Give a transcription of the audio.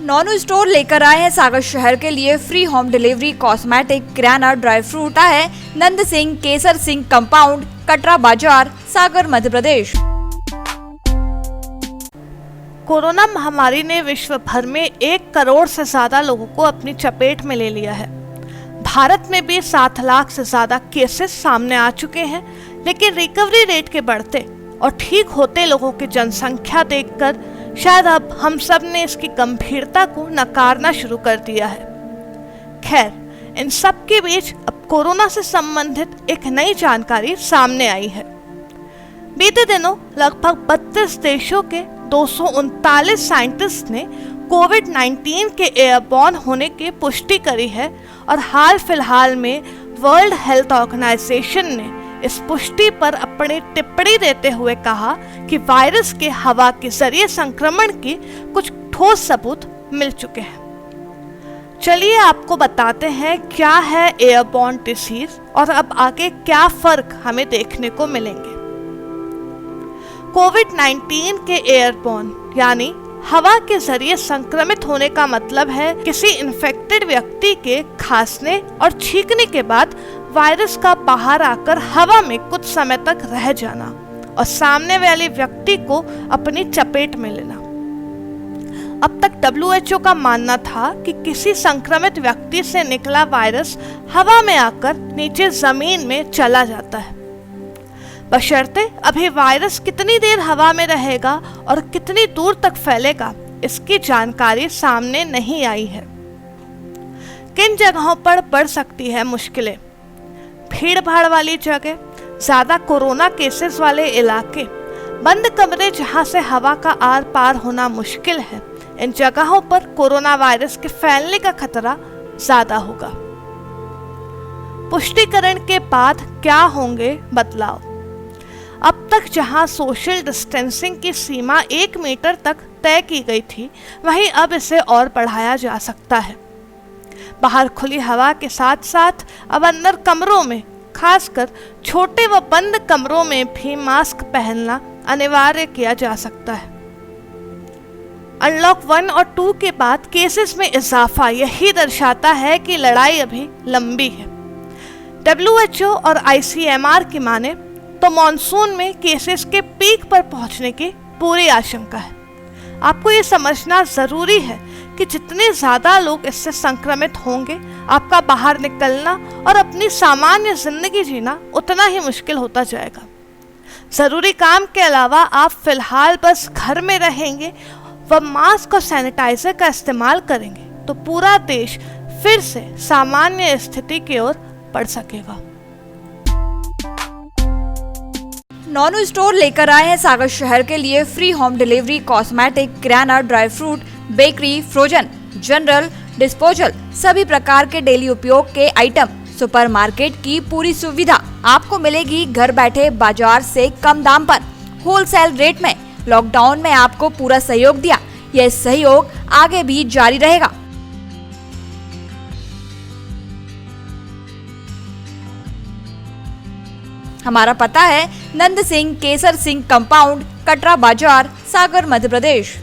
नॉनो store लेकर आए हैं सागर शहर के लिए फ्री होम डिलीवरी कॉस्मेटिक, किराना, ड्राई फ्रूट है नंद सिंह केसर सिंह कंपाउंड, कटरा बाजार, सागर, मध्य प्रदेश। कोरोना महामारी ने विश्व भर में 1 करोड़ से ज्यादा लोगों को अपनी चपेट में ले लिया है। भारत में भी 7 लाख से ज्यादा केसेस सामने आ चुके हैं, लेकिन रिकवरी रेट के बढ़ते और ठीक होते लोगों की जनसंख्या देखकर शायद अब हम सब ने इसकी गंभीरता को नकारना शुरू कर दिया है। खैर, इन सब के बीच अब कोरोना से संबंधित एक नई जानकारी सामने आई है। बीते दिनों लगभग 32 देशों के 239 साइंटिस्ट ने कोविड-19 के एयरबॉर्न होने की पुष्टि करी है और हाल फिलहाल में वर्ल्ड हेल्थ ऑर्गेनाइजेशन ने इस पुष्टि पर अपनी टिप्पणी देते हुए कहा कि वायरस के हवा के जरिए संक्रमण के कुछ ठोस सबूत मिल चुके हैं। चलिए आपको बताते हैं क्या है एयरबॉर्न डिसीज और अब आगे क्या फर्क हमें देखने को मिलेंगे। कोविड-19 के एयरबॉर्न यानी हवा के जरिए संक्रमित होने का मतलब है किसी इन्फेक्टेड व्यक्ति के खांसने और छींकने के बाद वायरस का बाहर आकर हवा में कुछ समय तक रह जाना और सामने वाले व्यक्ति को अपनी चपेट में लेना। अब तक WHO का मानना था कि किसी संक्रमित व्यक्ति से निकला वायरस हवा में आकर नीचे जमीन में चला जाता है, बशर्ते अभी वायरस कितनी देर हवा में रहेगा और कितनी दूर तक फैलेगा इसकी जानकारी सामने नहीं आई है। किन जगहों पर बढ़ सकती है मुश्किलें? भीड़ भाड़ वाली जगह, ज्यादा कोरोना केसेस वाले इलाके, बंद कमरे जहां से हवा का आर पार होना मुश्किल है, इन जगहों पर कोरोना वायरस के फैलने का खतरा ज्यादा होगा। पुष्टिकरण के बाद क्या होंगे बदलाव? अब तक जहां सोशल डिस्टेंसिंग की सीमा 1 मीटर तक तय की गई थी, वहीं अब इसे और बढ़ाया जा सकता है। बाहर खुली हवा के साथ साथ अब अंदर कमरों में, खासकर छोटे व बंद कमरों में भी मास्क पहनना अनिवार्य किया जा सकता है। अनलॉक 1 और 2 के बाद केसेस में इजाफा यही दर्शाता है कि लड़ाई अभी लंबी है। WHO और ICMR की माने तो मॉनसून में केसेस के पीक पर पहुंचने की पूरी आशंका है। आपको ये समझना जरूरी है कि जितने ज्यादा लोग इससे संक्रमित होंगे, आपका बाहर निकलना और अपनी सामान्य जिंदगी जीना उतना ही मुश्किल होता जाएगा। जरूरी काम के अलावा आप फिलहाल बस घर में रहेंगे व मास्क और सैनिटाइजर का इस्तेमाल करेंगे तो पूरा देश फिर से सामान्य स्थिति की ओर बढ़ सकेगा। नॉनो स्टोर लेकर आए हैं सागर शहर के लिए फ्री होम डिलीवरी कॉस्मेटिक, किराना, dry fruit, bakery, frozen, general, disposal, सभी प्रकार के डेली उपयोग के आइटम, सुपरमार्केट की पूरी सुविधा आपको मिलेगी घर बैठे बाजार से कम दाम पर, होलसेल रेट में। लॉकडाउन में आपको पूरा सहयोग दिया, यह सहयोग आगे भी जारी रहेगा। हमारा पता है नंद सिंह केसर सिंह कंपाउंड, कटरा बाजार, सागर, मध्य प्रदेश।